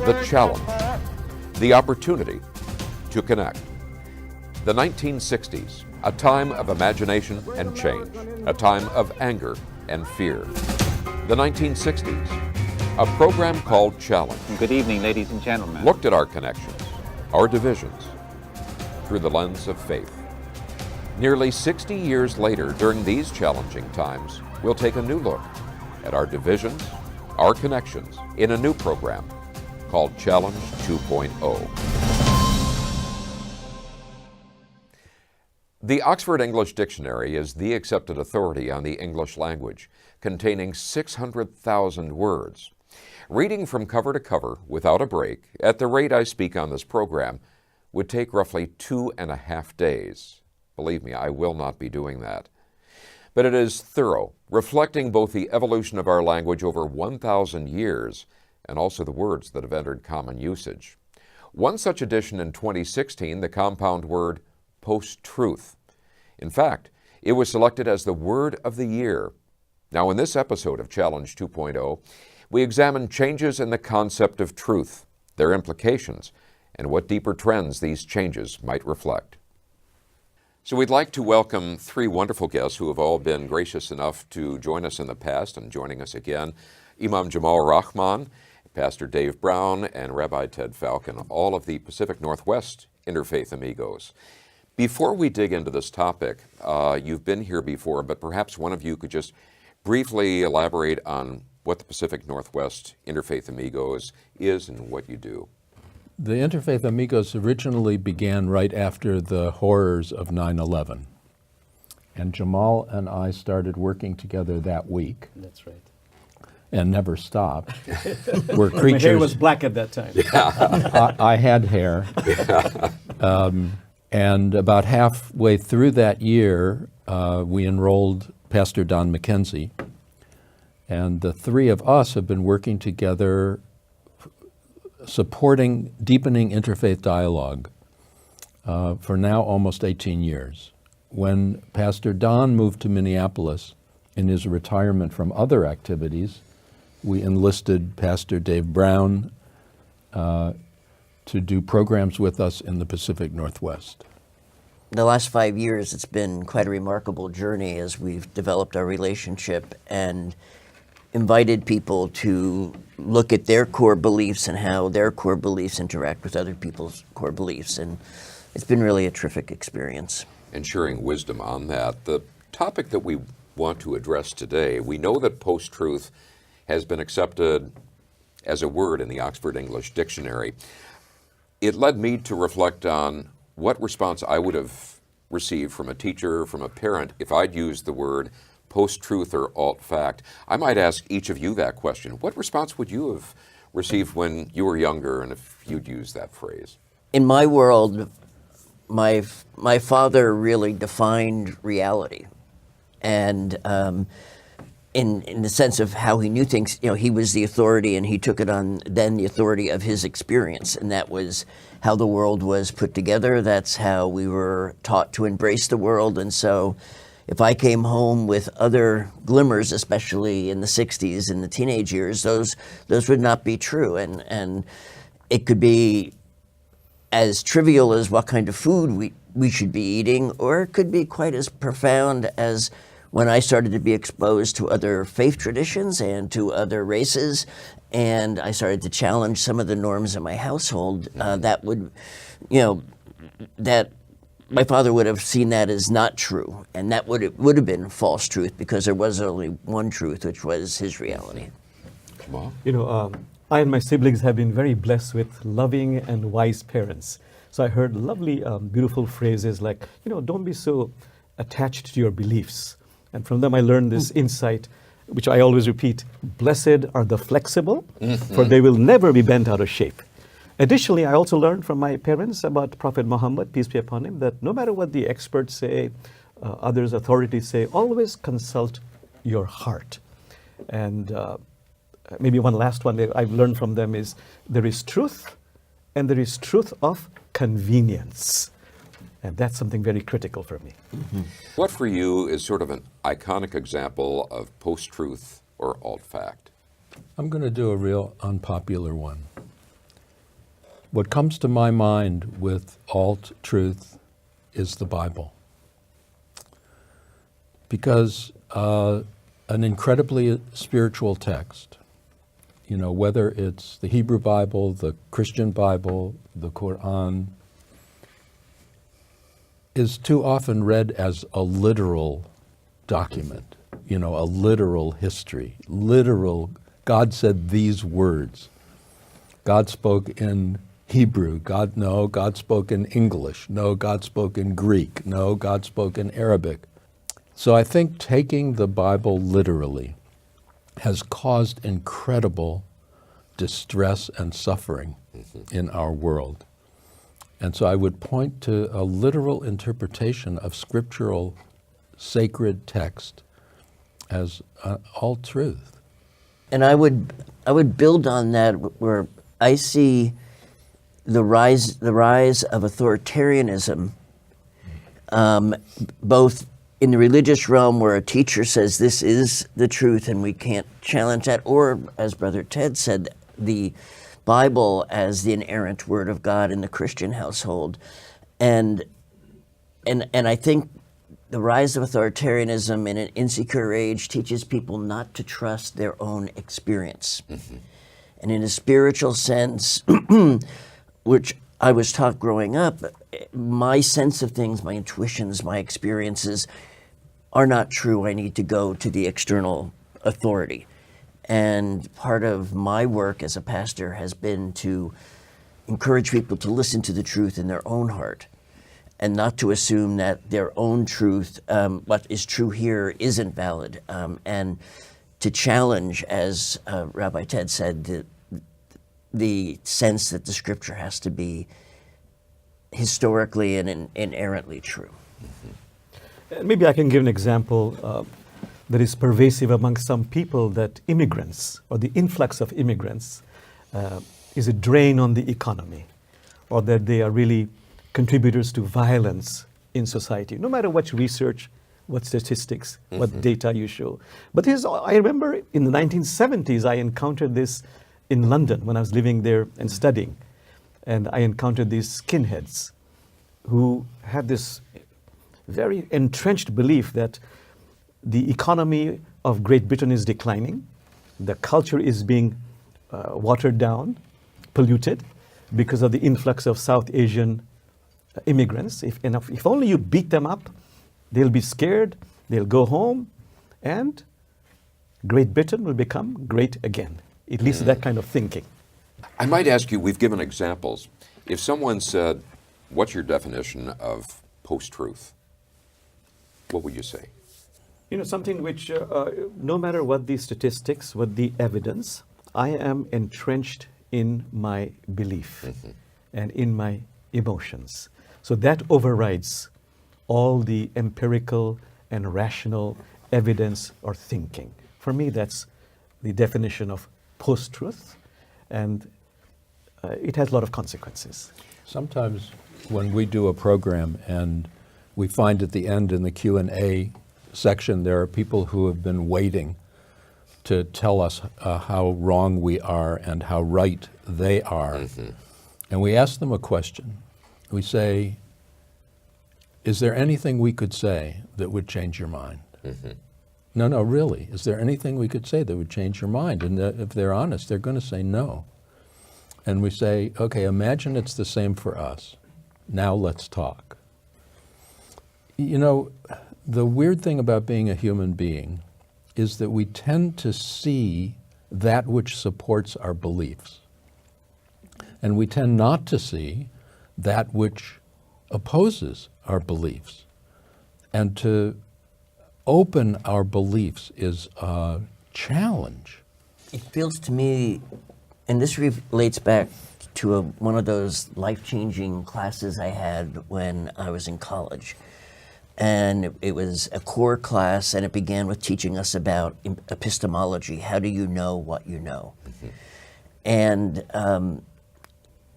The challenge, the opportunity to connect. The 1960s, a time of imagination and change, a time of anger and fear. The 1960s, a program called Challenge. Good evening, ladies and gentlemen. Looked at our connections, our divisions, through the lens of faith. Nearly 60 years later, during these challenging times, we'll take a new look at our divisions, our connections, in a new program called Challenge 2.0. The Oxford English Dictionary is the accepted authority on the English language, containing 600,000 words. Reading from cover to cover without a break, at the rate I speak on this program, would take roughly 2.5 days. Believe me, I will not be doing that. But it is thorough, reflecting both the evolution of our language over 1,000 years and also the words that have entered common usage. One such edition in 2016, the compound word post-truth. In fact, it was selected as the word of the year. Now, in this episode of Challenge 2.0, we examine changes in the concept of truth, their implications, and what deeper trends these changes might reflect. So we'd like to welcome three wonderful guests who have all been gracious enough to join us in the past and joining us again. Imam Jamal Rahman, Pastor Dave Brown, and Rabbi Ted Falcon, all of the Pacific Northwest Interfaith Amigos. Before we dig into this topic, you've been here before, but perhaps one of you could just briefly elaborate on what the Pacific Northwest Interfaith Amigos is and what you do. The Interfaith Amigos originally began right after the horrors of 9/11. And Jamal and I started working together that week. That's right. And never stopped. We're creatures. My hair was black at that time. Yeah. I had hair. And about halfway through that year, we enrolled Pastor Don McKenzie. And the three of us have been working together supporting deepening interfaith dialogue for now almost 18 years. When Pastor Don moved to Minneapolis in his retirement from other activities, we enlisted Pastor Dave Brown to do programs with us in the Pacific Northwest. The last 5 years, it's been quite a remarkable journey as we've developed our relationship and invited people to look at their core beliefs and how their core beliefs interact with other people's core beliefs. And it's been really a terrific experience. And sharing wisdom on that. The topic that we want to address today, we know that post-truth has been accepted as a word in the Oxford English Dictionary. It led me to reflect on what response I would have received from a teacher, from a parent, if I'd used the word post-truth or alt-fact. I might ask each of you that question. What response would you have received when you were younger and if you'd used that phrase? In my world, my father really defined reality. And in the sense of how he knew things, he was the authority and he took it on then the authority of his experience. And that was how the world was put together. That's how we were taught to embrace the world. And so if I came home with other glimmers, especially in the 60s, in the teenage years, those would not be true. And it could be as trivial as what kind of food we should be eating, or it could be quite as profound as when I started to be exposed to other faith traditions and to other races, and I started to challenge some of the norms in my household, that my father would have seen that as not true, and that would have been false truth because there was only one truth, which was his reality. Jamal? I and my siblings have been very blessed with loving and wise parents. So I heard lovely, beautiful phrases like, don't be so attached to your beliefs. And from them I learned this insight, which I always repeat: blessed are the flexible, for they will never be bent out of shape. Additionally, I also learned from my parents about Prophet Muhammad, peace be upon him, that no matter what the experts say, others, authorities say, always consult your heart. And maybe one last one that I've learned from them is there is truth, and there is truth of convenience. And that's something very critical for me. Mm-hmm. What for you is sort of an iconic example of post-truth or alt-fact? I'm going to do a real unpopular one. What comes to my mind with alt truth is the Bible. Because an incredibly spiritual text, you know, whether it's the Hebrew Bible, the Christian Bible, the Quran, is too often read as a literal document, you know, a literal history, literal, God said these words. God spoke in Hebrew, God spoke in English, no, God spoke in Greek, no, God spoke in Arabic. So I think taking the Bible literally has caused incredible distress and suffering in our world. And so I would point to a literal interpretation of scriptural sacred text as all truth. And I would build on that, where I see the rise of authoritarianism, both in the religious realm, where a teacher says this is the truth and we can't challenge that, or as Brother Ted said, the Bible as the inerrant word of God in the Christian household. And I think the rise of authoritarianism in an insecure age teaches people not to trust their own experience. And in a spiritual sense, which I was taught growing up, my sense of things, my intuitions, my experiences are not true. I need to go to the external authority. And part of my work as a pastor has been to encourage people to listen to the truth in their own heart and not to assume that their own truth, what is true here, isn't valid. And to challenge, as Rabbi Ted said, the sense that the scripture has to be historically and inerrantly true. Maybe I can give an example that is pervasive among some people, that immigrants or the influx of immigrants is a drain on the economy, or that they are really contributors to violence in society, no matter what research, what statistics, what data you show. But I remember in the 1970s, I encountered this in London when I was living there and studying. And I encountered these skinheads who had this very entrenched belief that the economy of Great Britain is declining, the culture is being watered down, polluted, because of the influx of South Asian immigrants. If only you beat them up, they'll be scared, they'll go home, and Great Britain will become great again. At least that kind of thinking. I might ask you, we've given examples. If someone said, what's your definition of post-truth? What would you say? You know, something which, no matter what the statistics, what the evidence, I am entrenched in my belief and in my emotions. So that overrides all the empirical and rational evidence or thinking. For me, that's the definition of post-truth, and it has a lot of consequences. Sometimes when we do a program and we find at the end in the Q&A section there are people who have been waiting to tell us how wrong we are and how right they are. And we ask them a question. We say, is there anything we could say that would change your mind? No, really. Is there anything we could say that would change your mind? And if they're honest, they're going to say no. And we say, okay, imagine it's the same for us. Now let's talk. You know, the weird thing about being a human being is that we tend to see that which supports our beliefs. And we tend not to see that which opposes our beliefs. And to open our beliefs is a challenge. It feels to me, and this relates back to one of those life-changing classes I had when I was in college. And it was a core class, and it began with teaching us about epistemology. How do you know what you know? And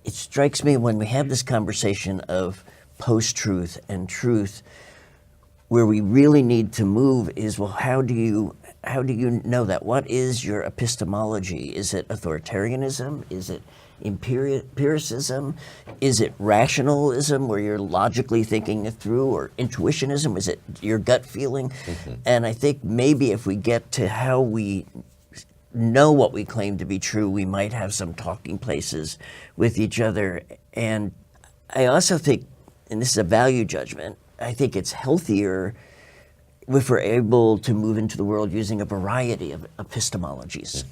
it strikes me when we have this conversation of post-truth and truth, where we really need to move is, well, how do you how do you know that? What is your epistemology? Is it authoritarianism? Is it empiricism? Is it rationalism, where you're logically thinking it through, or intuitionism? Is it your gut feeling? And I think maybe if we get to how we know what we claim to be true, we might have some talking places with each other. And I also think, and this is a value judgment, I think it's healthier if we're able to move into the world using a variety of epistemologies,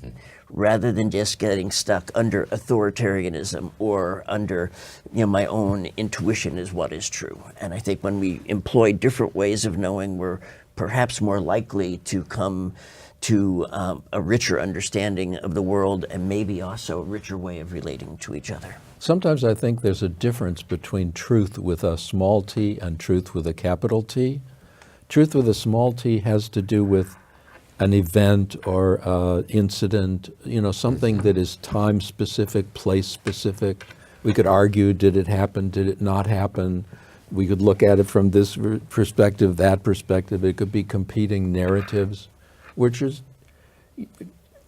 rather than just getting stuck under authoritarianism or under, my own intuition is what is true. And I think when we employ different ways of knowing, we're perhaps more likely to come to a richer understanding of the world, and maybe also a richer way of relating to each other. Sometimes I think there's a difference between truth with a small t and truth with a capital T. Truth with a small t has to do with an event or incident, something that is time specific, place specific. We could argue, did it happen, did it not happen? We could look at it from this perspective, that perspective. It could be competing narratives, which is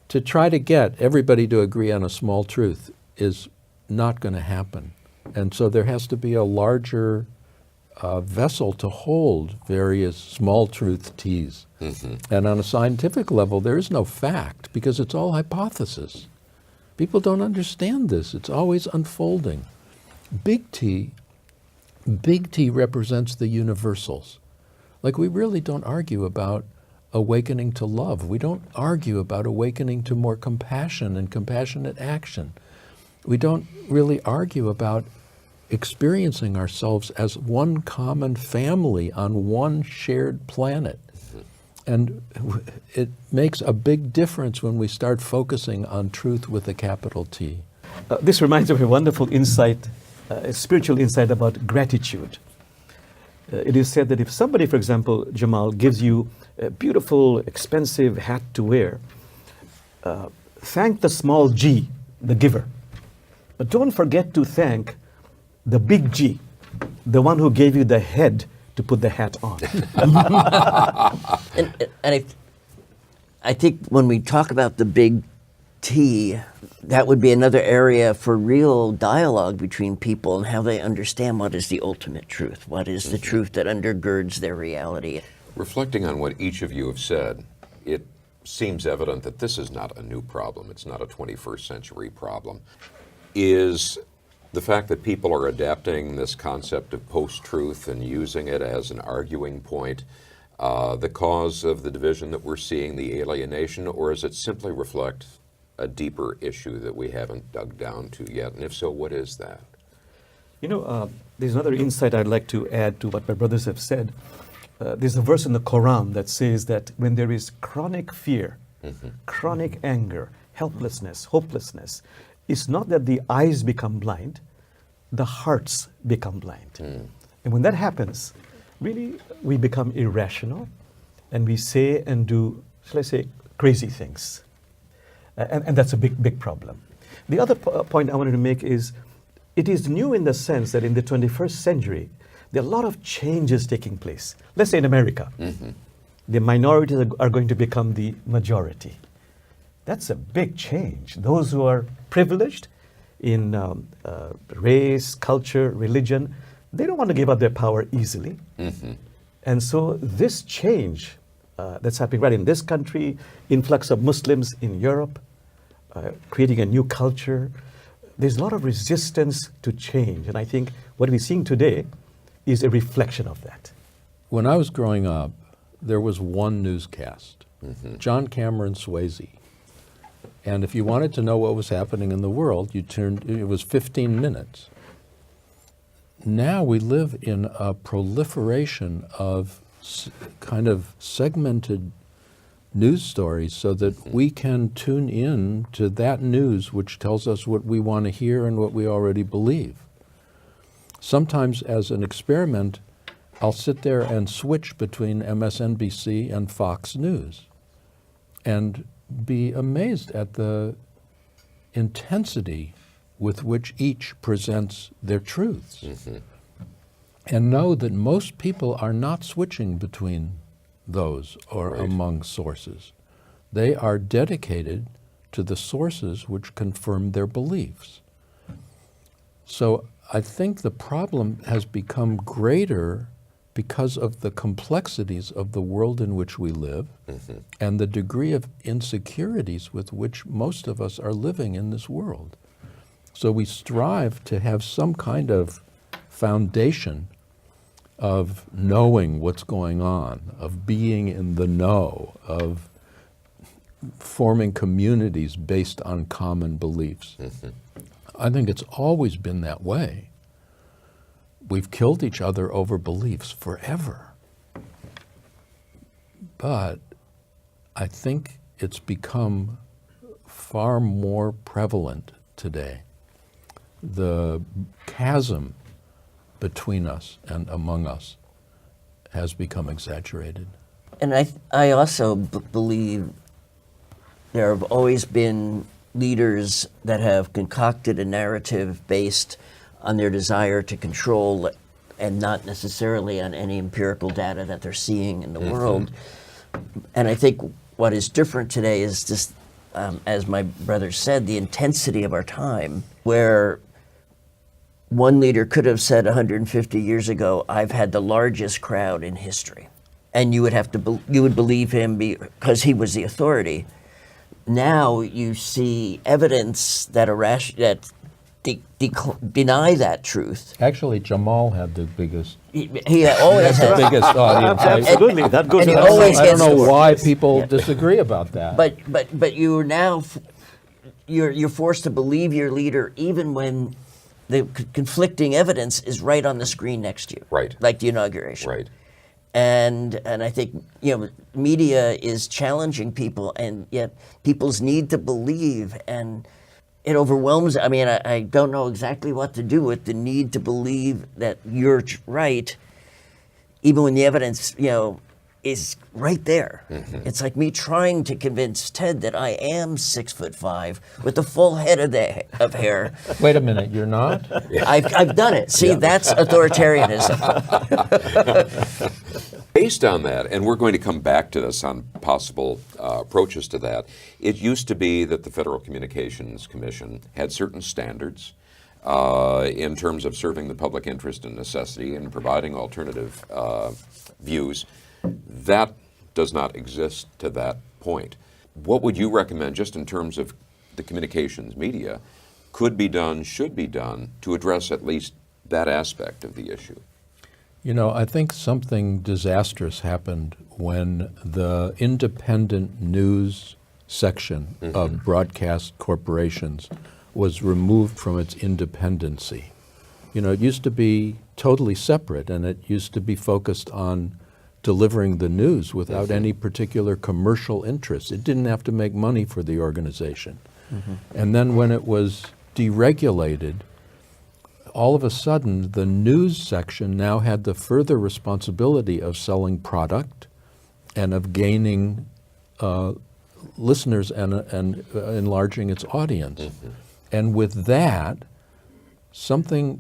to try to get everybody to agree on a small truth is not going to happen. And so there has to be a larger vessel to hold various small truth T's. And on a scientific level, there is no fact, because it's all hypothesis. People don't understand this. It's always unfolding. Big T represents the universals. Like, we really don't argue about awakening to love. We don't argue about awakening to more compassion and compassionate action. We don't really argue about experiencing ourselves as one common family on one shared planet. And it makes a big difference when we start focusing on truth with a capital T. This reminds me of a wonderful insight, a spiritual insight about gratitude. It is said that if somebody, for example, Jamal, gives you a beautiful, expensive hat to wear, thank the small g, the giver. But don't forget to thank the big G, the one who gave you the head to put the hat on. And I think when we talk about the big T, that would be another area for real dialogue between people and how they understand what is the ultimate truth, what is the truth that undergirds their reality. Reflecting on what each of you have said, it seems evident that this is not a new problem. It's not a 21st century problem. Is the fact that people are adapting this concept of post-truth and using it as an arguing point the cause of the division that we're seeing, the alienation, or does it simply reflect a deeper issue that we haven't dug down to yet? And if so, what is that? There's another insight I'd like to add to what my brothers have said. There's a verse in the Quran that says that when there is chronic fear, chronic anger, helplessness, hopelessness, it's not that the eyes become blind, the hearts become blind. And when that happens, really we become irrational, and we say and do, shall I say, crazy things. And that's a big problem. The other point I wanted to make is, it is new in the sense that in the 21st century, there are a lot of changes taking place. Let's say in America, the minorities are going to become the majority. That's a big change. Those who are privileged in race, culture, religion, they don't want to give up their power easily. And so this change that's happening right in this country, influx of Muslims in Europe, creating a new culture, there's a lot of resistance to change. And I think what we're seeing today is a reflection of that. When I was growing up, there was one newscast, John Cameron Swayze. And if you wanted to know what was happening in the world, it was 15 minutes. Now we live in a proliferation of kind of segmented news stories so that we can tune in to that news which tells us what we want to hear and what we already believe. Sometimes as an experiment, I'll sit there and switch between MSNBC and Fox News and be amazed at the intensity with which each presents their truths. And know that most people are not switching between those or among sources. They are dedicated to the sources which confirm their beliefs. So I think the problem has become greater because of the complexities of the world in which we live and the degree of insecurities with which most of us are living in this world. So we strive to have some kind of foundation of knowing what's going on, of being in the know, of forming communities based on common beliefs. I think it's always been that way. We've killed each other over beliefs forever. But I think it's become far more prevalent today. The chasm between us and among us has become exaggerated. And I also believe there have always been leaders that have concocted a narrative based on their desire to control and not necessarily on any empirical data that they're seeing in the world. And I think what is different today is just, as my brother said, the intensity of our time, where one leader could have said 150 years ago, "I've had the largest crowd in history," and you would believe him because he was the authority. Now you see evidence that deny that truth. Actually, Jamal had the biggest, He always the has. biggest audience. Absolutely, that goes and he without always saying. I don't know gets- why people disagree about that. But you're now you're forced to believe your leader even when the conflicting evidence is right on the screen next to you. Right. Like the inauguration. Right. And I think media is challenging people, and yet people's need to believe, and it overwhelms. I mean, I don't know exactly what to do with the need to believe that you're right, even when the evidence is right there. It's like me trying to convince Ted that I am 6'5" with a full head of hair. Wait a minute, you're not? I've done it. See, that's authoritarianism. Based on that, and we're going to come back to this on possible approaches to that, it used to be that the Federal Communications Commission had certain standards in terms of serving the public interest and necessity and providing alternative views. That does not exist to that point. What would you recommend, just in terms of the communications media, could be done, should be done, to address at least that aspect of the issue? I think something disastrous happened when the independent news section of broadcast corporations was removed from its independency. It used to be totally separate, and it used to be focused on delivering the news without any particular commercial interest. It didn't have to make money for the organization. And then when it was deregulated, all of a sudden the news section now had the further responsibility of selling product and of gaining listeners and enlarging its audience. And with that, something,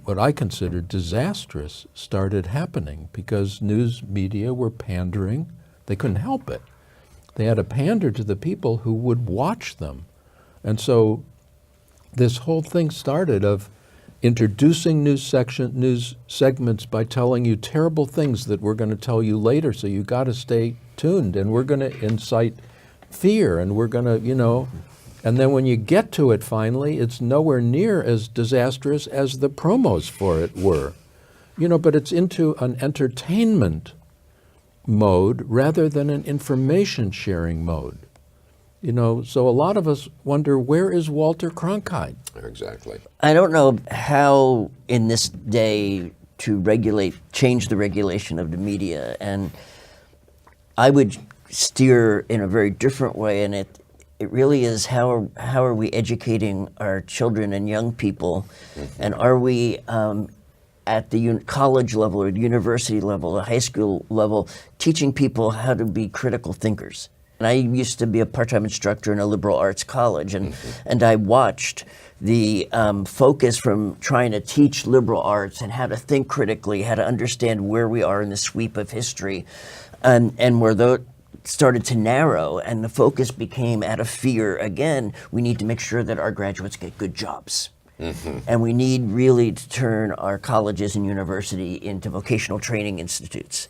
what I consider disastrous, started happening because news media were pandering. They couldn't help it. They had to pander to the people who would watch them. And so this whole thing started of introducing news segments by telling you terrible things that we're going to tell you later, so you got to stay tuned, and we're going to incite fear, and we're going to, and then when you get to it finally, it's nowhere near as disastrous as the promos for it were. But it's into an entertainment mode rather than an information sharing mode. So a lot of us wonder, where is Walter Cronkite? Exactly. I don't know how in this day to change the regulation of the media, and I would steer in a very different way, and it really is how are we educating our children and young people, and are we at the college level or the university level, the high school level, teaching people how to be critical thinkers. And I used to be a part-time instructor in a liberal arts college, and I watched the focus from trying to teach liberal arts and how to think critically, how to understand where we are in the sweep of history, and where started to narrow, and the focus became, out of fear again, we need to make sure that our graduates get good jobs. And we need really to turn our colleges and university into vocational training institutes.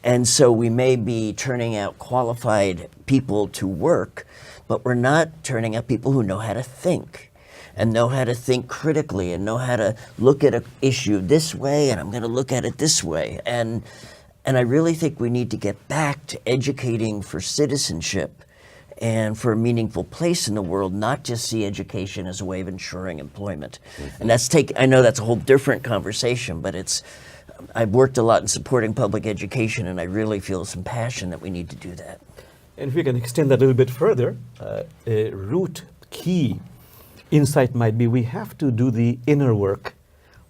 And so we may be turning out qualified people to work, but we're not turning out people who know how to think, and know how to think critically, and know how to look at an issue this way, and I'm going to look at it this way. And I really think we need to get back to educating for citizenship and for a meaningful place in the world, not just see education as a way of ensuring employment. And I know that's a whole different conversation, but I've worked a lot in supporting public education, and I really feel some passion that we need to do that. And if we can extend that a little bit further, a root key insight might be we have to do the inner work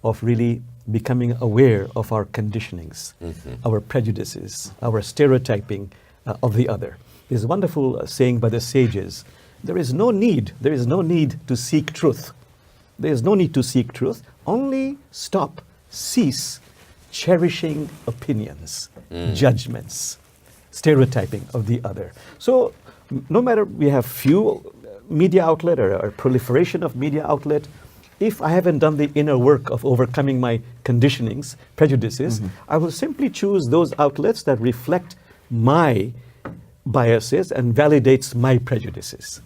of really becoming aware of our conditionings, our prejudices, our stereotyping of the other. There's a wonderful saying by the sages, there is no need to seek truth. There is no need to seek truth, only cease cherishing opinions, judgments, stereotyping of the other. So no matter we have few media outlet or proliferation of media outlet, if I haven't done the inner work of overcoming my conditionings, prejudices, I will simply choose those outlets that reflect my biases and validates my prejudices.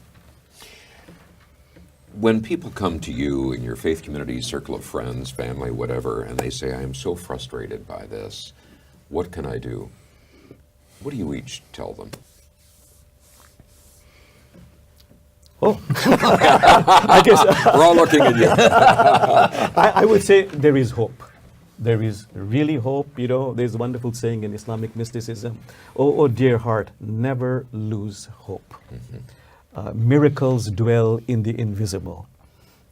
When people come to you in your faith community, circle of friends, family, whatever, and they say, I am so frustrated by this, what can I do? What do you each tell them? Oh, I guess We're all looking at you. I would say there is hope. There is really hope. You know, there's a wonderful saying in Islamic mysticism, oh dear heart, never lose hope. Miracles dwell in the invisible.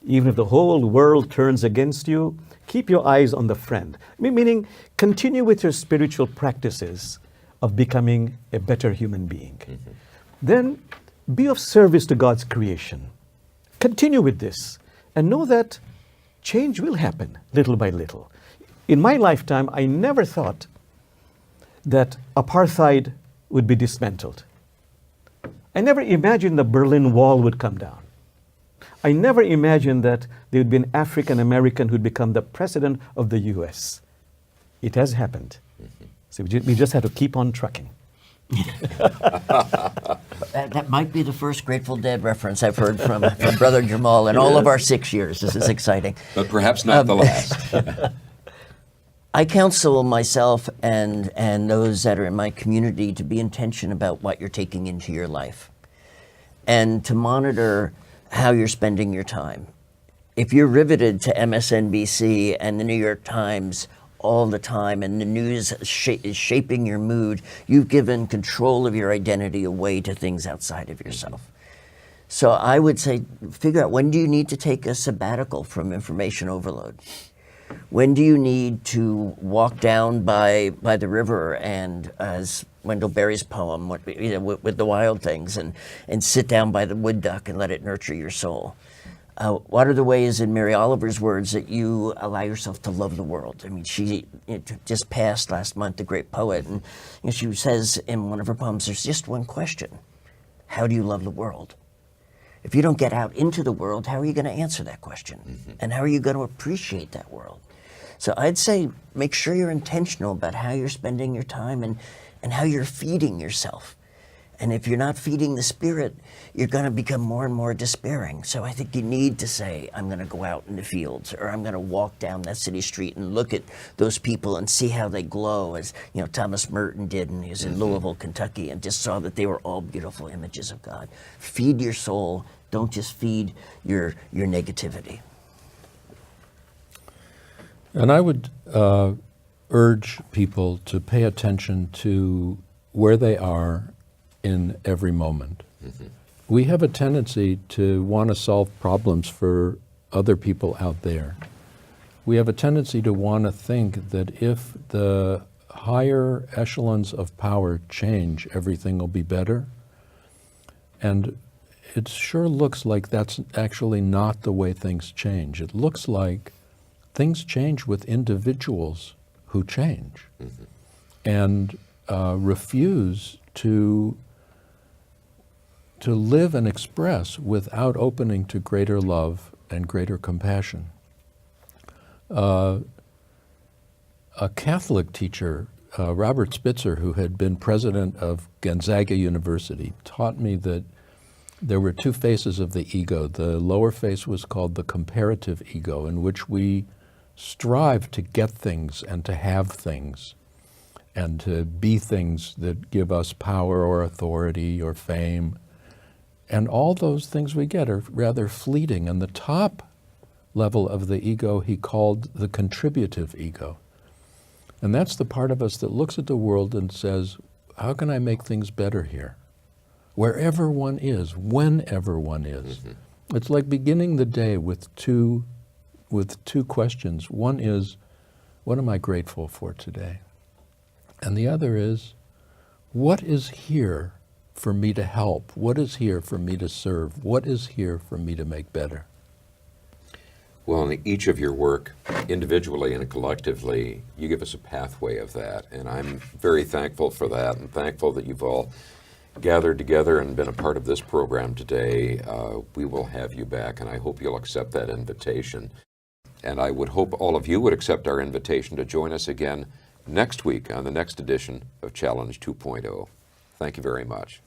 Even if the whole world turns against you, keep your eyes on the friend. Meaning, continue with your spiritual practices of becoming a better human being. Then be of service to God's creation. Continue with this and know that change will happen little by little. In my lifetime, I never thought that apartheid would be dismantled. I never imagined the Berlin Wall would come down. I never imagined that there would be an African American who'd become the president of the US. It has happened. So we just have to keep on trucking. That might be the first Grateful Dead reference I've heard from Brother Jamal in all of our 6 years. This is exciting. But perhaps not the last. I counsel myself and those that are in my community to be intentional about what you're taking into your life and to monitor how you're spending your time. If you're riveted to MSNBC and the New York Times all the time and the news is shaping your mood, you've given control of your identity away to things outside of yourself. So I would say, figure out, when do you need to take a sabbatical from information overload? When do you need to walk down by the river and, as Wendell Berry's poem, with the wild things, and sit down by the wood duck and let it nurture your soul? What are the ways, in Mary Oliver's words, that you allow yourself to love the world? I mean, she just passed last month, the great poet, and she says in one of her poems, there's just one question: how do you love the world? If you don't get out into the world, how are you going to answer that question? And how are you going to appreciate that world? So I'd say make sure you're intentional about how you're spending your time and how you're feeding yourself. And if you're not feeding the spirit, you're going to become more and more despairing. So I think you need to say, I'm going to go out in the fields, or I'm going to walk down that city street and look at those people and see how they glow, as Thomas Merton did, and he was in Louisville, Kentucky, and just saw that they were all beautiful images of God. Feed your soul. Don't just feed your negativity. And I would urge people to pay attention to where they are in every moment. We have a tendency to want to solve problems for other people out there. We have a tendency to want to think that if the higher echelons of power change, everything will be better. And it sure looks like that's actually not the way things change. It looks like things change with individuals who change and refuse to live and express without opening to greater love and greater compassion. A Catholic teacher, Robert Spitzer, who had been president of Gonzaga University, taught me that there were two faces of the ego. The lower face was called the comparative ego, in which we strive to get things and to have things and to be things that give us power or authority or fame. And all those things we get are rather fleeting. And the top level of the ego he called the contributive ego. And that's the part of us that looks at the world and says, how can I make things better here? Wherever one is, whenever one is. Mm-hmm. It's like beginning the day with two questions. One is, what am I grateful for today? And the other is, what is here for me to help? What is here for me to serve? What is here for me to make better? Well, in each of your work, individually and collectively, you give us a pathway of that. And I'm very thankful for that, and thankful that you've all gathered together and been a part of this program today. We will have you back, and I hope you'll accept that invitation. And I would hope all of you would accept our invitation to join us again next week on the next edition of Challenge 2.0. Thank you very much.